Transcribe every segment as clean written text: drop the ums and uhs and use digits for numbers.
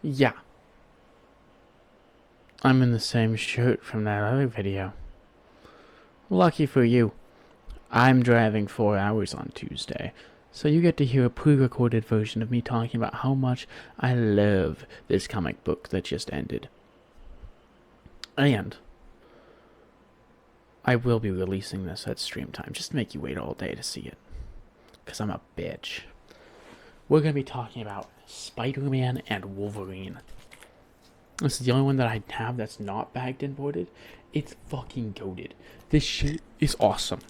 Yeah, I'm in the same shirt from that other video. Lucky for you, I'm driving 4 hours on Tuesday, so you get to hear a pre-recorded version of me talking about how much I love this comic book that just ended. And I will be releasing this at stream time, just to make you wait all day to see it, because I'm a bitch. We're going to be talking about Spider-Man and Wolverine. This is the only one that I have that's not bagged and boarded. It's fucking goated. This shit is awesome.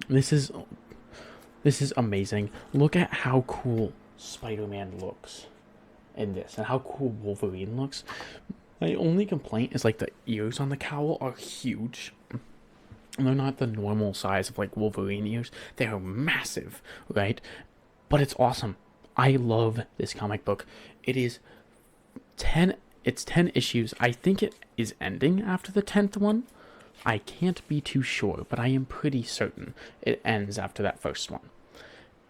This is amazing. Look at how cool Spider-Man looks in this, and how cool Wolverine looks. My only complaint is like the ears on the cowl are huge. And they're not the normal size of like Wolverine ears. They are massive, right? But it's awesome. I love this comic book. It is 10 it's 10 issues. I think it is ending after the 10th one. I can't be too sure, but I am pretty certain it ends after that first one.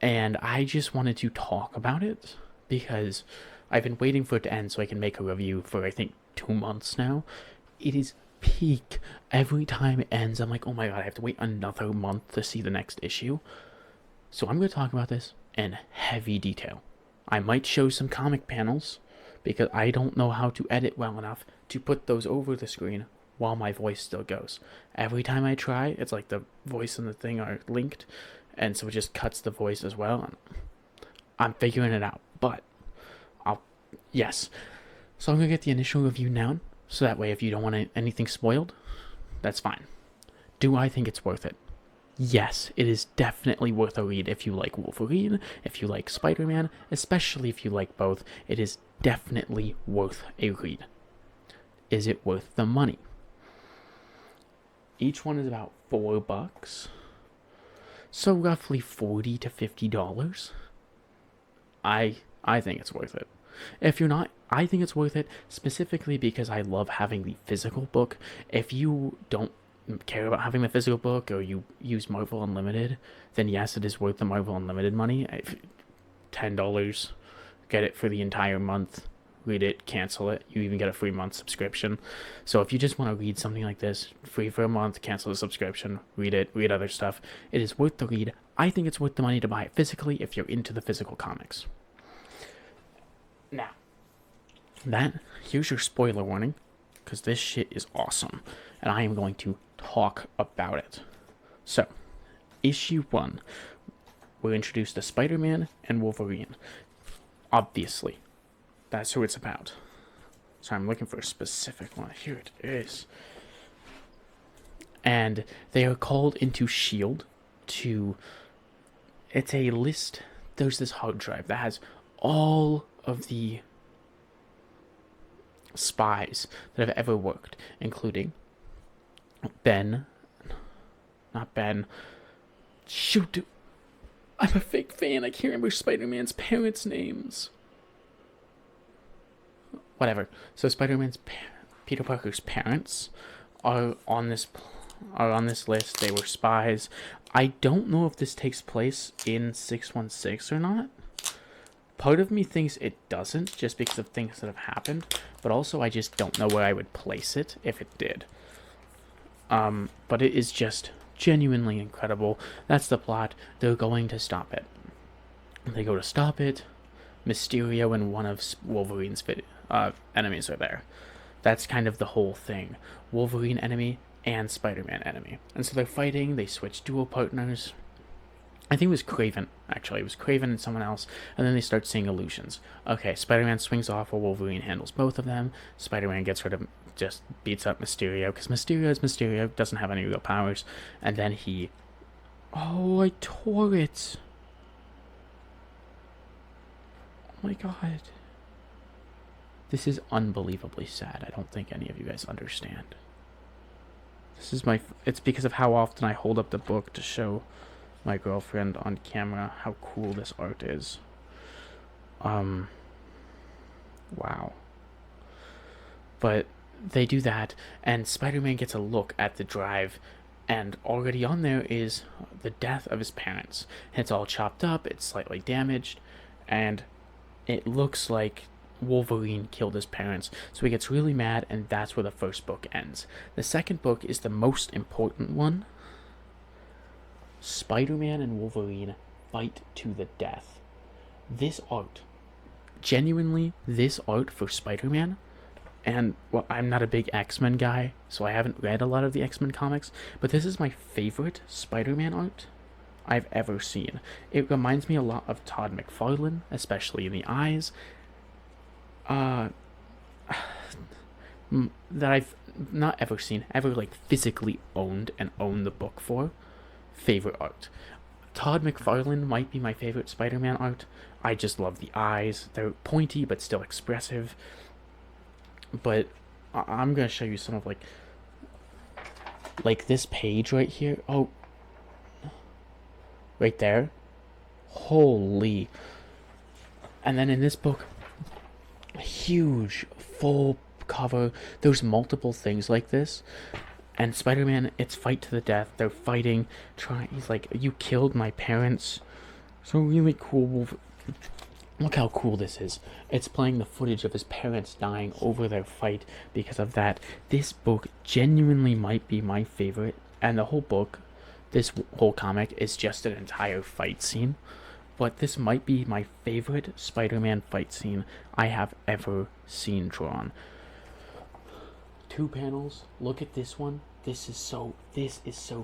And I just wanted to talk about it because I've been waiting for it to end so I can make a review for I think 2 months now. It is peak. Every time it ends, I'm like, oh my god, I have to wait another month to see the next issue. So I'm going to talk about this in heavy detail. I might show some comic panels because I don't know how to edit well enough to put those over the screen while my voice still goes. Every time I try, it's like the voice and the thing are linked, and so it just cuts the voice as well. And I'm figuring it out, but yes. So I'm gonna get the initial review now, so that way if you don't want anything spoiled, that's fine. Do I think it's worth it? Yes, it is definitely worth a read if you like Wolverine, if you like Spider-Man, especially if you like both. It is definitely worth a read. Is it worth the money? Each one is about $4, so roughly $40 to $50. I think it's worth it. If you're not, I think it's worth it specifically because I love having the physical book. If you don't care about having the physical book or you use Marvel Unlimited, then yes, it is worth the Marvel Unlimited money. $10, get it for the entire month, read it, cancel it. You even get a free month subscription. So if you just want to read something like this, free for a month, cancel the subscription, read it, read other stuff, it is worth the read. I think it's worth the money to buy it physically if you're into the physical comics. Now, here's your spoiler warning, because this shit is awesome, and I am going to talk about it. So, issue 1, we're introduced to Spider-Man and Wolverine. Obviously, that's who it's about. So I'm looking for a specific one. Here it is. And they are called into S.H.I.E.L.D. to... It's a list. There's this hard drive that has all of the spies that have ever worked, including Ben. Not Ben. Shoot. I'm a fake fan. I can't remember Spider-Man's parents' names. Whatever. So Spider-Man's Peter Parker's parents are on this list. They were spies. I don't know if this takes place in 616 or not. Part of me thinks it doesn't, just because of things that have happened, but also I just don't know where I would place it if it did. But it is just genuinely incredible. That's the plot. They're going to stop it. They go to stop it. Mysterio and one of Wolverine's enemies are there. That's kind of the whole thing. Wolverine enemy and Spider-Man enemy. And so they're fighting. They switch dual partners. I think it was Kraven, actually. It was Kraven and someone else, and then they start seeing illusions. Okay, Spider-Man swings off while Wolverine handles both of them. Spider-Man gets rid of, just beats up Mysterio, because Mysterio is Mysterio, doesn't have any real powers, and then he... Oh, I tore it! Oh my god. This is unbelievably sad. I don't think any of you guys understand. This is it's because of how often I hold up the book to show my girlfriend on camera how cool this art is. Wow. But they do that, and Spider-Man gets a look at the drive, and already on there is the death of his parents. It's all chopped up, it's slightly damaged, and it looks like Wolverine killed his parents. So he gets really mad, and that's where the first book ends. The second book is the most important one. Spider-Man and Wolverine fight to the death. This art, genuinely, this art for Spider-Man, and, well, I'm not a big X-Men guy, so I haven't read a lot of the X-Men comics, but this is my favorite Spider-Man art I've ever seen. It reminds me a lot of Todd McFarlane, especially in the eyes. That I've not ever seen, ever like physically owned and owned the book for. Favorite art. Todd McFarlane might be my favorite Spider-Man art. I just love the eyes. They're pointy but still expressive. But I'm gonna show you some of like this page right here. Oh, right there. Holy. And then in this book, huge full cover. There's multiple things like this. And Spider-Man, it's fight to the death. They're fighting. He's like, you killed my parents. So really cool. Look how cool this is. It's playing the footage of his parents dying over their fight because of that. This book genuinely might be my favorite. And the whole book, this whole comic, is just an entire fight scene. But this might be my favorite Spider-Man fight scene I have ever seen drawn. 2 panels. Look at this one. This is so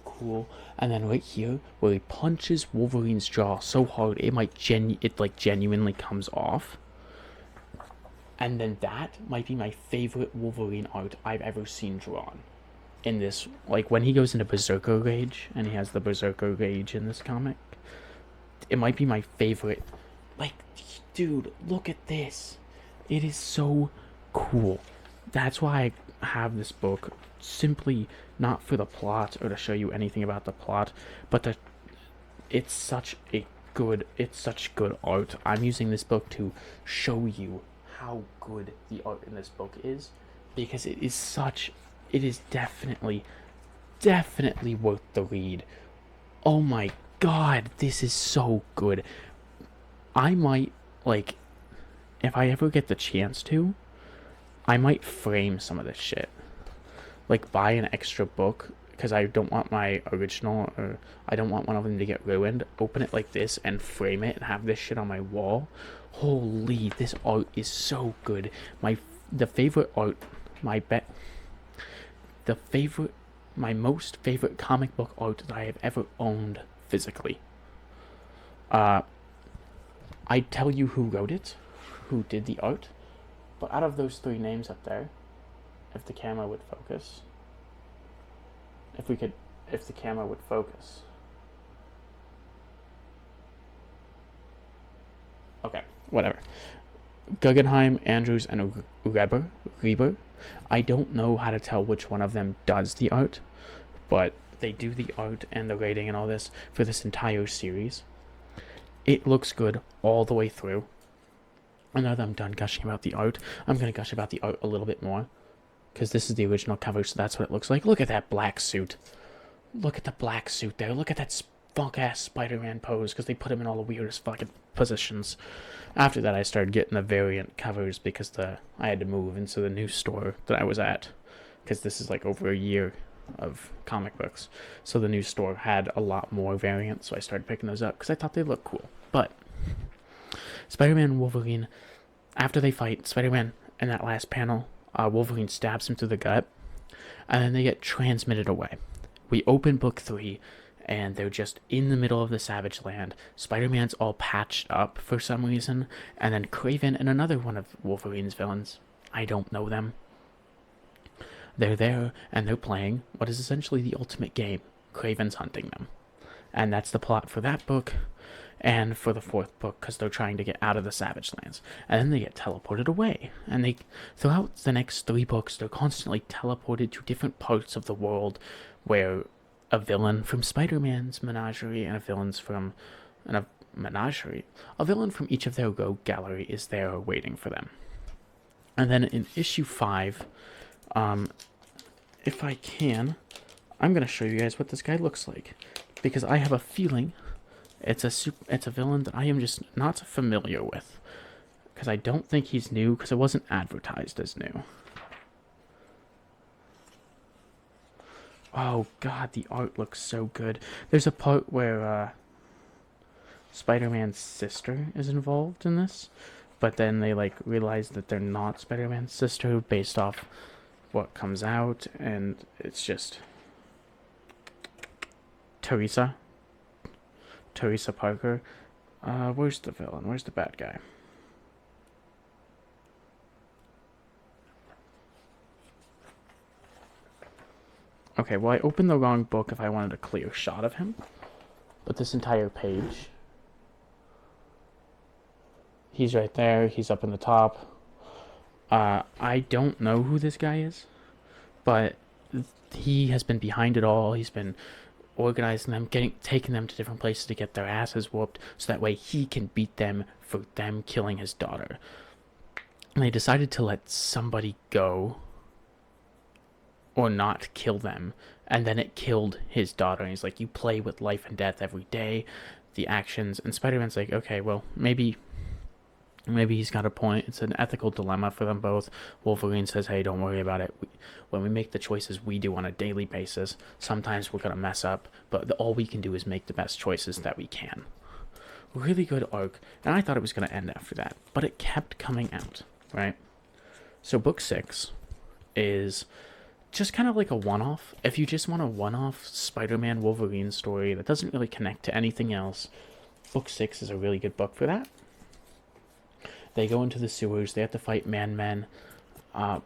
cool. And then right here, where he punches Wolverine's jaw so hard it genuinely comes off. And then that might be my favorite Wolverine art I've ever seen drawn. In this, like when he goes into Berserker Rage, and he has the Berserker Rage in this comic, it might be my favorite. Like, dude, look at this. It is so cool. That's why I have this book, simply not for the plot or to show you anything about the plot, but it's such good art. I'm using this book to show you how good the art in this book is, because it is definitely worth the read. Oh my god, this is so good. I might, like, if I ever get the chance to, I might frame some of this shit. Like, buy an extra book, because I don't want my original, or I don't want one of them to get ruined. Open it like this and frame it and have this shit on my wall. Holy, this art is so good. My most favorite comic book art that I have ever owned physically. I'd tell you who wrote it, who did the art, but out of those 3 names up there, if the camera would focus, if the camera would focus. Okay, whatever. Guggenheim, Andrews, and Reber. I don't know how to tell which one of them does the art, but they do the art and the rating and all this for this entire series. It looks good all the way through. And now that I'm done gushing about the art, I'm going to gush about the art a little bit more, because this is the original cover, so that's what it looks like. Look at that black suit. Look at the black suit there. Look at that spunk-ass Spider-Man pose, because they put him in all the weirdest fucking positions. After that, I started getting the variant covers, because I had to move into the new store that I was at, because this is like over a year of comic books. So the new store had a lot more variants, so I started picking those up, because I thought they looked cool. But Spider-Man and Wolverine, after they fight, Spider-Man, in that last panel, Wolverine stabs him through the gut, and then they get transmitted away. We open book 3, and they're just in the middle of the Savage Land. Spider-Man's all patched up for some reason, and then Kraven and another one of Wolverine's villains, I don't know them, they're there, and they're playing what is essentially the ultimate game. Kraven's hunting them. And that's the plot for that book, and for the 4th book, because they're trying to get out of the Savage Lands. And then they get teleported away. And throughout the next 3 books, they're constantly teleported to different parts of the world where a villain from Spider-Man's menagerie and a villain from each of their rogue gallery is there waiting for them. And then in issue 5, if I can, I'm going to show you guys what this guy looks like, because I have a feeling it's a villain that I am just not familiar with, because I don't think he's new, because it wasn't advertised as new. Oh god, the art looks so good. There's a part where Spider-Man's sister is involved in this, but then they like realize that they're not Spider-Man's sister based off what comes out, and it's just Teresa Parker. Where's the villain? Where's the bad guy? Okay, well, I opened the wrong book if I wanted a clear shot of him. But this entire page, he's right there. He's up in the top. I don't know who this guy is, but he has been behind it all. He's been organizing them, taking them to different places to get their asses whooped, so that way he can beat them for them killing his daughter. And they decided to let somebody go or not kill them, and then it killed his daughter. And he's like, you play with life and death every day, the actions. And Spider-Man's like, okay, well, maybe he's got a point. It's an ethical dilemma for them both. Wolverine says, hey, don't worry about it. When we make the choices we do on a daily basis, sometimes we're going to mess up, but all we can do is make the best choices that we can. Really good arc, and I thought it was going to end after that, but it kept coming out, right? So book 6 is just kind of like a one-off. If you just want a one-off Spider-Man Wolverine story that doesn't really connect to anything else, book 6 is a really good book for that. They go into the sewers. They have to fight man-men,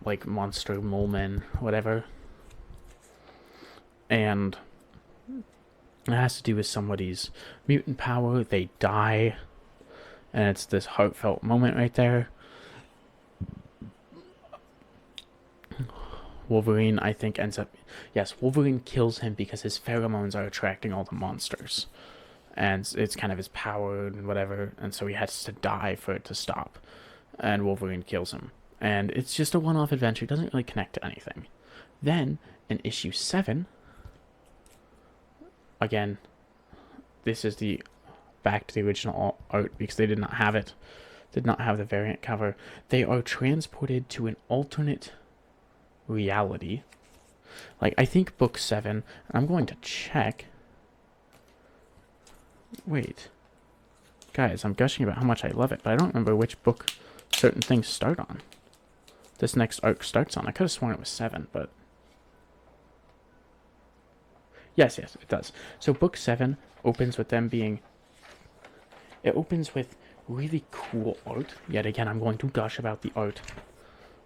like monster mole-men, whatever. And it has to do with somebody's mutant power. They die. And it's this heartfelt moment right there. Wolverine, I think, ends up... Yes, Wolverine kills him because his pheromones are attracting all the monsters. And it's kind of his power and whatever, and so he has to die for it to stop. And Wolverine kills him. And it's just a one-off adventure. It doesn't really connect to anything. Then, in issue 7, again, this is the back to the original art because they did not have it. Did not have the variant cover. They are transported to an alternate reality. Like, I think book 7, I'm going to check. Wait. Guys, I'm gushing about how much I love it, but I don't remember which book certain things start on. This next arc starts on. I could have sworn it was 7, but... Yes, it does. So book 7 opens with them being... It opens with really cool art. Yet again, I'm going to gush about the art.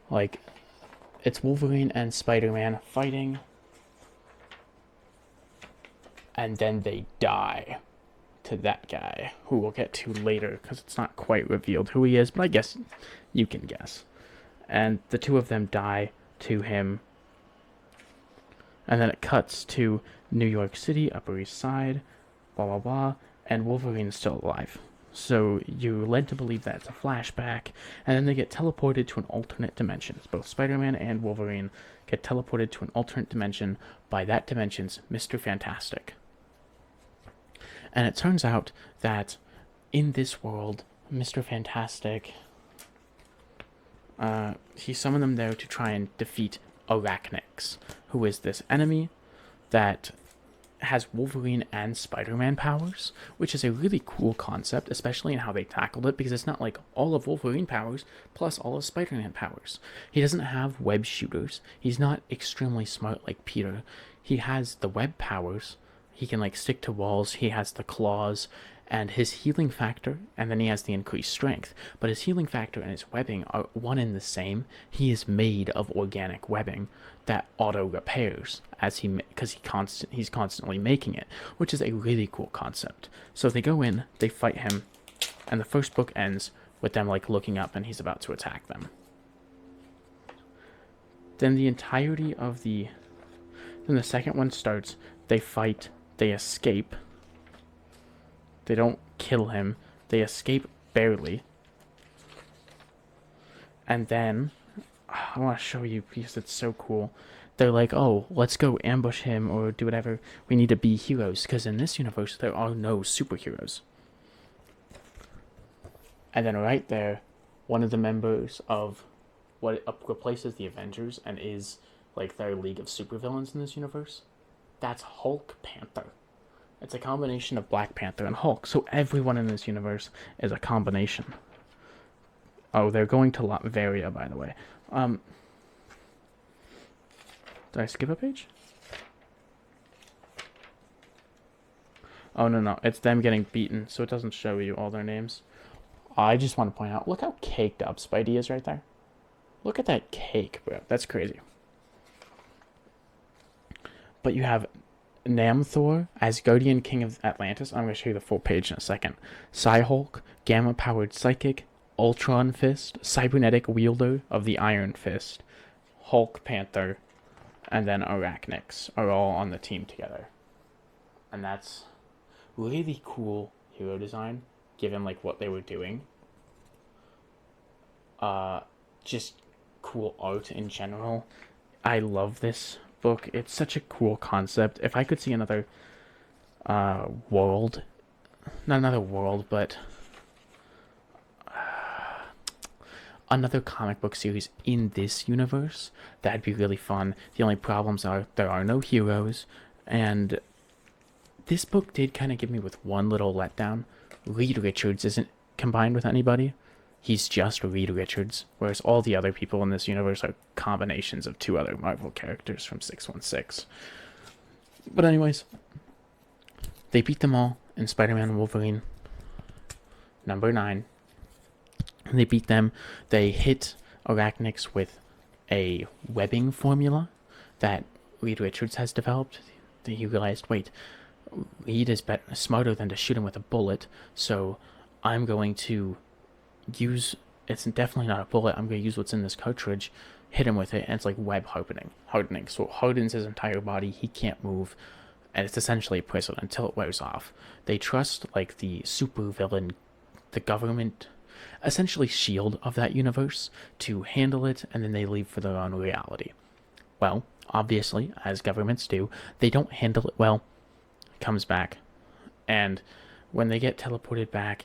Like, it's Wolverine and Spider-Man fighting. And then they die to that guy, who we'll get to later, because it's not quite revealed who he is, but I guess you can guess. And the two of them die to him. And then it cuts to New York City, Upper East Side, blah, blah, blah, and Wolverine's still alive. So you're led to believe that it's a flashback, and then they get teleported to an alternate dimension. Both Spider-Man and Wolverine get teleported to an alternate dimension by that dimension's Mr. Fantastic. And it turns out that in this world, Mr. Fantastic, he summoned them there to try and defeat Arachnix, who is this enemy that has Wolverine and Spider-Man powers, which is a really cool concept, especially in how they tackled it, because it's not like all of Wolverine powers plus all of Spider-Man powers. He doesn't have web shooters. He's not extremely smart like Peter. He has the web powers. He can like stick to walls. He has the claws and his healing factor, and then he has the increased strength. But his healing factor and his webbing are one and the same. He is made of organic webbing that auto repairs because he's constantly making it, which is a really cool concept. So they go in, they fight him, and the first book ends with them like looking up and he's about to attack them. Then the entirety of then the second one starts. They fight, they escape. They don't kill him. They escape barely. And then, I want to show you because it's so cool. They're like, oh, let's go ambush him or do whatever. We need to be heroes because in this universe, there are no superheroes. And then right there, one of the members of what replaces the Avengers and is like their league of supervillains in this universe. That's Hulk Panther. It's a combination of Black Panther and Hulk. So everyone in this universe is a combination. Oh, they're going to Latveria, by the way. Did I skip a page? Oh, no. It's them getting beaten, so it doesn't show you all their names. I just want to point out, look how caked up Spidey is right there. Look at that cake, bro. That's crazy. But you have Namthor, Asgardian King of Atlantis. I'm going to show you the full page in a second. Psy-Hulk, Gamma-powered Psychic, Ultron Fist, Cybernetic Wielder of the Iron Fist, Hulk Panther, and then Arachnix are all on the team together. And that's really cool hero design, given like what they were doing. Just cool art in general. I love this book. It's such a cool concept. If I could see another world, not another world, but another comic book series in this universe, that'd be really fun. The only problems are there are no heroes, and this book did kind of give me with one little letdown. Reed Richards isn't combined with anybody. He's just Reed Richards, whereas all the other people in this universe are combinations of two other Marvel characters from 616. But anyways, they beat them all in Spider-Man and Wolverine number 9. They beat them. They hit Arachnix with a webbing formula that Reed Richards has developed. He realized, wait, Reed is smarter than to shoot him with a bullet, so I'm going to use, it's definitely not a bullet, I'm going to use what's in this cartridge, hit him with it, and it's like web hardening. So it hardens his entire body, he can't move, and it's essentially a prison until it wears off. They trust like the super villain, the government, essentially shield of that universe, to handle it, and then they leave for their own reality. Well, obviously, as governments do, they don't handle it well. It comes back, and when they get teleported back,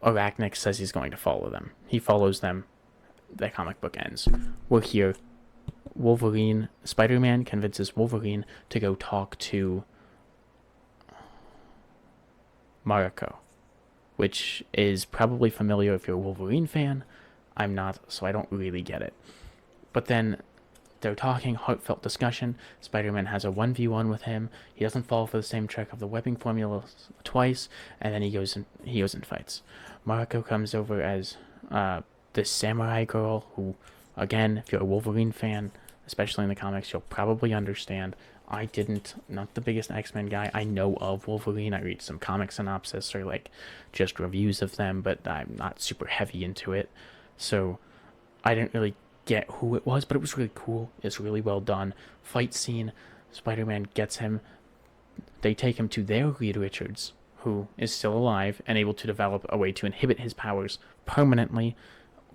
Arachnix says he's going to follow them. He follows them. The comic book ends. We're here. Spider-Man convinces Wolverine to go talk to Mariko, which is probably familiar if you're a Wolverine fan. I'm not, so I don't really get it. But then they're talking, heartfelt discussion. Spider-Man has a 1v1 with him. He doesn't fall for the same trick of the webbing formula twice, and then he goes and fights. Mariko comes over as this samurai girl who, again, if you're a Wolverine fan, especially in the comics, you'll probably understand. I didn't, not the biggest X-Men guy. I know of Wolverine. I read some comic synopsis or like just reviews of them, but I'm not super heavy into it. So I didn't really get who it was, but it was really cool. It's really well done. Fight scene, Spider-Man gets him. They take him to their Reed Richards, who is still alive and able to develop a way to inhibit his powers permanently,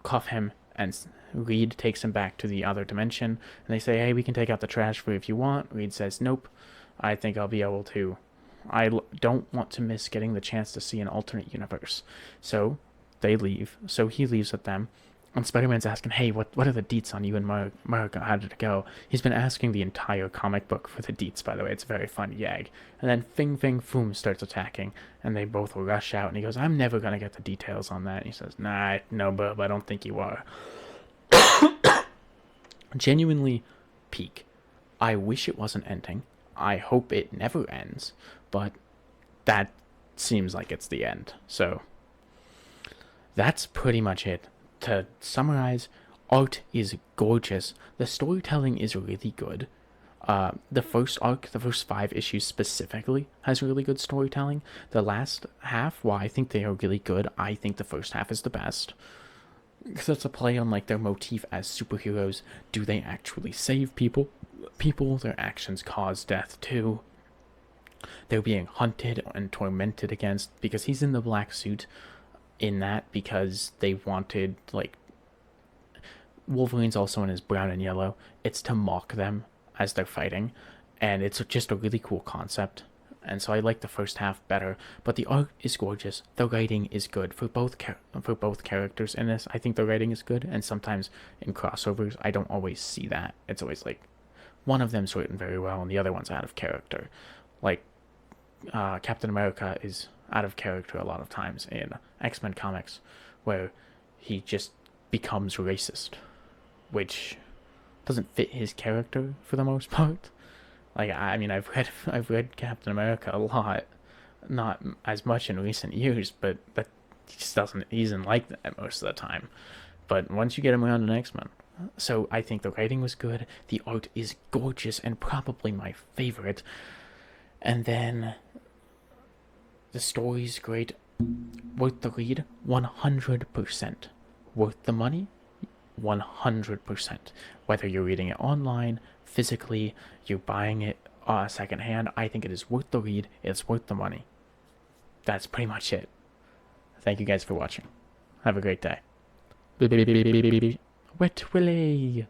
cuff him, and Reed takes him back to the other dimension. And they say, hey, we can take out the trash for you if you want. Reed says, nope, I think I'll be able to. I don't want to miss getting the chance to see an alternate universe. So they leave. So he leaves with them. And Spider-Man's asking, hey, what are the deets on you and Mariko? How did it go? He's been asking the entire comic book for the deets, by the way. It's a very fun gag. And then Fing Fing Foom starts attacking, and they both rush out. And he goes, I'm never going to get the details on that. And he says, nah, no, bub, I don't think you are. Genuinely peak. I wish it wasn't ending. I hope it never ends. But that seems like it's the end. So that's pretty much it. To summarize, art is gorgeous. The storytelling is really good. The first arc, the first 5 issues specifically, has really good storytelling. The last half, while I think they are really good, I think the first half is the best. Because it's a play on like their motif as superheroes. Do they actually save people? Their actions cause death too. They're being hunted and tormented against because he's in the black suit. In that, because they wanted, like, Wolverine's also in his brown and yellow. It's to mock them as they're fighting, and it's just a really cool concept. and so I like the first half better. But the art is gorgeous. The writing is good for both characters in this. I think the writing is good, and sometimes in crossovers, I don't always see that. It's always like one of them's written very well, and the other one's out of character. Like Captain America is out of character a lot of times in X-Men comics, where he just becomes racist, which doesn't fit his character for the most part. Like, I mean, I've read Captain America a lot, not as much in recent years, but that just doesn't he isn't like that most of the time. But once you get him around an X-Men, so I think the writing was good, the art is gorgeous and probably my favorite, and then the story's great, worth the read, 100%, worth the money, 100%. Whether you're reading it online, physically, you're buying it secondhand, I think it is worth the read. It's worth the money. That's pretty much it. Thank you guys for watching. Have a great day. Wet Willy.